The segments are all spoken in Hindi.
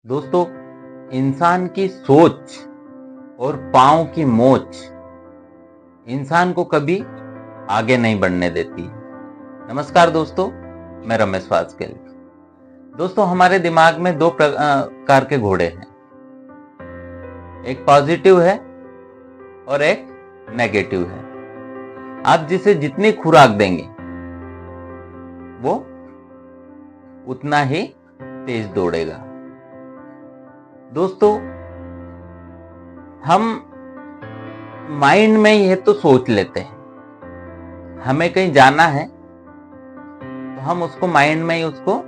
दोस्तों, इंसान की सोच और पाँव की मोच इंसान को कभी आगे नहीं बढ़ने देती। नमस्कार दोस्तों, मैं रमेश वाजपेयी। दोस्तों, हमारे दिमाग में दो प्रकार के घोड़े हैं, एक पॉजिटिव है और एक नेगेटिव है। आप जिसे जितनी खुराक देंगे वो उतना ही तेज दौड़ेगा। दोस्तों, हम माइंड में यह तो सोच लेते हैं, हमें कहीं जाना है तो हम उसको माइंड में ही उसको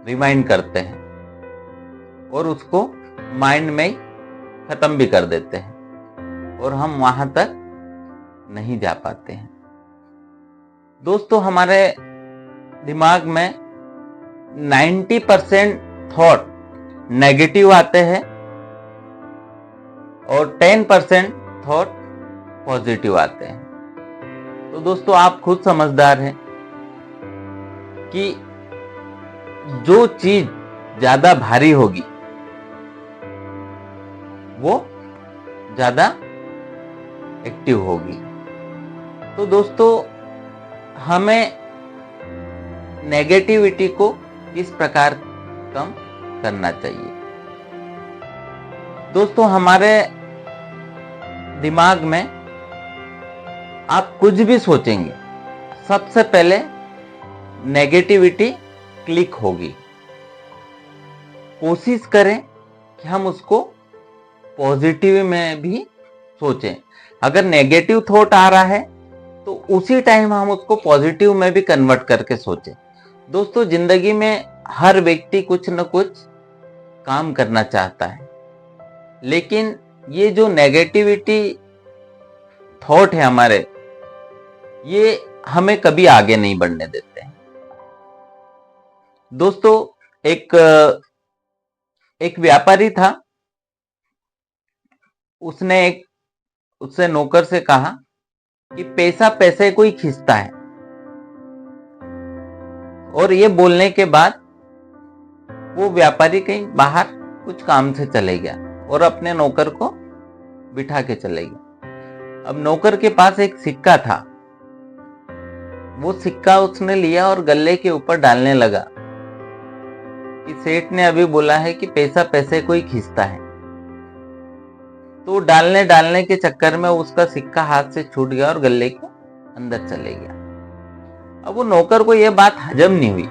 रिमाइंड करते हैं और उसको माइंड में ही खत्म भी कर देते हैं और हम वहां तक नहीं जा पाते हैं। दोस्तों, हमारे दिमाग में 90% थॉट नेगेटिव आते हैं और 10% थॉट पॉजिटिव आते हैं। तो दोस्तों, आप खुद समझदार हैं कि जो चीज ज्यादा भारी होगी वो ज्यादा एक्टिव होगी। तो दोस्तों, हमें नेगेटिविटी को इस प्रकार कम करना चाहिए। दोस्तों, हमारे दिमाग में आप कुछ भी सोचेंगे, सबसे पहले नेगेटिविटी क्लिक होगी। कोशिश करें कि हम उसको पॉजिटिव में भी सोचें। अगर नेगेटिव थॉट आ रहा है तो उसी टाइम हम उसको पॉजिटिव में भी कन्वर्ट करके सोचें। दोस्तों, जिंदगी में हर व्यक्ति कुछ न कुछ काम करना चाहता है, लेकिन ये जो नेगेटिविटी थॉट है हमारे, ये हमें कभी आगे नहीं बढ़ने देते हैं। दोस्तों, एक व्यापारी था, उससे नौकर से कहा कि पैसा पैसे को ही खींचता है, और ये बोलने के बाद वो व्यापारी कहीं बाहर कुछ काम से चले गया और अपने नौकर को बिठा के चले गया। अब नौकर के पास एक सिक्का था, वो सिक्का उसने लिया और गले के ऊपर डालने लगा कि सेठ ने अभी बोला है कि पैसा पैसे को ही खींचता है। तो डालने के चक्कर में उसका सिक्का हाथ से छूट गया और गले के अंदर चले गया। अब वो नौकर को यह बात हजम नहीं हुई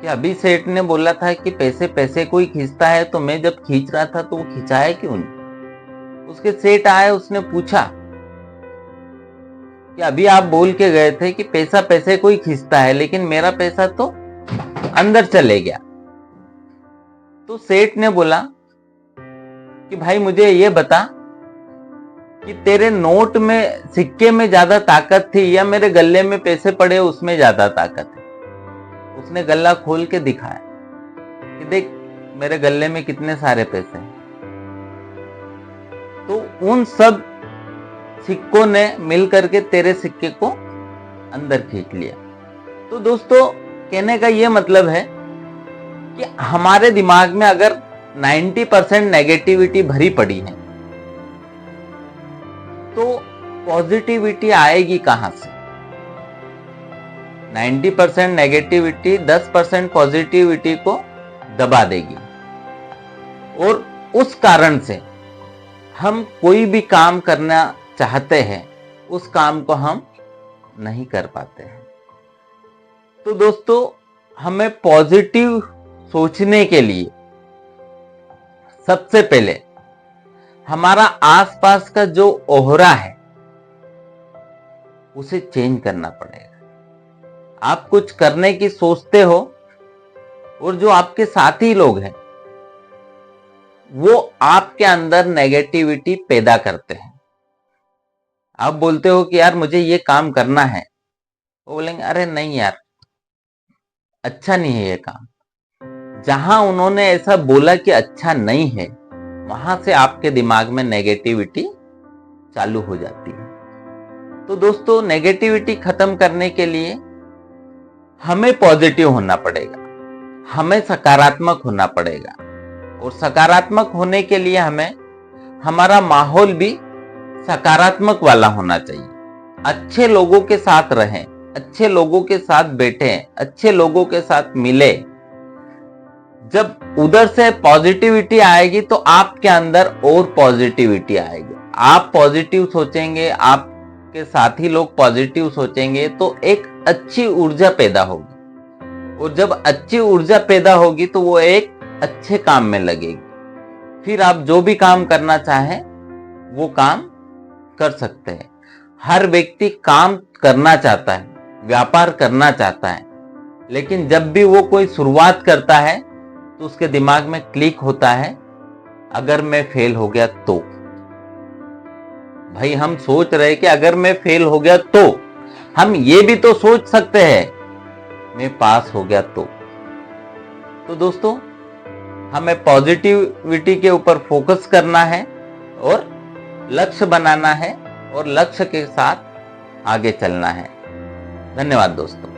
कि अभी सेठ ने बोला था कि पैसे पैसे को ही खींचता है, तो मैं जब खींच रहा था तो वो खिंचाया क्यों नहीं। उसके सेठ आए, उसने पूछा कि अभी आप बोल के गए थे कि पैसा पैसे को ही खींचता है, लेकिन मेरा पैसा तो अंदर चले गया। तो सेठ ने बोला कि भाई, मुझे ये बता कि तेरे नोट में, सिक्के में ज्यादा ताकत थी या मेरे गले में पैसे पड़े उसमें ज्यादा ताकत है। उसने गल्ला खोल के दिखाया कि देख, मेरे गले में कितने सारे पैसे हैं। तो उन सब सिक्कों ने मिलकर के तेरे सिक्के को अंदर खींच लिया। तो दोस्तों, कहने का यह मतलब है कि हमारे दिमाग में अगर 90% नेगेटिविटी भरी पड़ी है तो पॉजिटिविटी आएगी कहां से। 90% नेगेटिविटी 10% पॉजिटिविटी को दबा देगी, और उस कारण से हम कोई भी काम करना चाहते हैं, उस काम को हम नहीं कर पाते हैं। तो दोस्तों, हमें पॉजिटिव सोचने के लिए सबसे पहले हमारा आसपास का जो ओहरा है उसे चेंज करना पड़ेगा। आप कुछ करने की सोचते हो और जो आपके साथी लोग हैं वो आपके अंदर नेगेटिविटी पैदा करते हैं। आप बोलते हो कि यार मुझे ये काम करना है, वो बोलेंगे अरे नहीं यार, अच्छा नहीं है ये काम। जहां उन्होंने ऐसा बोला कि अच्छा नहीं है, वहां से आपके दिमाग में नेगेटिविटी चालू हो जाती है। तो दोस्तों, नेगेटिविटी खत्म करने के लिए हमें पॉजिटिव होना पड़ेगा, हमें सकारात्मक होना पड़ेगा। और सकारात्मक होने के लिए हमें हमारा माहौल भी सकारात्मक वाला होना चाहिए। अच्छे लोगों के साथ रहें, अच्छे लोगों के साथ बैठें, अच्छे लोगों के साथ मिले। जब उधर से पॉजिटिविटी आएगी तो आपके अंदर और पॉजिटिविटी आएगी। आप पॉजिटिव सोचेंगे, आपके साथी लोग पॉजिटिव सोचेंगे तो एक अच्छी ऊर्जा पैदा होगी, और जब अच्छी ऊर्जा पैदा होगी तो वो एक अच्छे काम में लगेगी। फिर आप जो भी काम करना चाहें वो काम कर सकते हैं। हर व्यक्ति काम करना चाहता है, व्यापार करना चाहता है, लेकिन जब भी वो कोई शुरुआत करता है तो उसके दिमाग में क्लिक होता है, अगर मैं फेल हो गया तो। भाई हम सोच रहे कि अगर मैं फेल हो गया तो, हम ये भी तो सोच सकते हैं मैं पास हो गया तो दोस्तों, हमें पॉजिटिविटी के ऊपर फोकस करना है और लक्ष्य बनाना है और लक्ष्य के साथ आगे चलना है। धन्यवाद दोस्तों।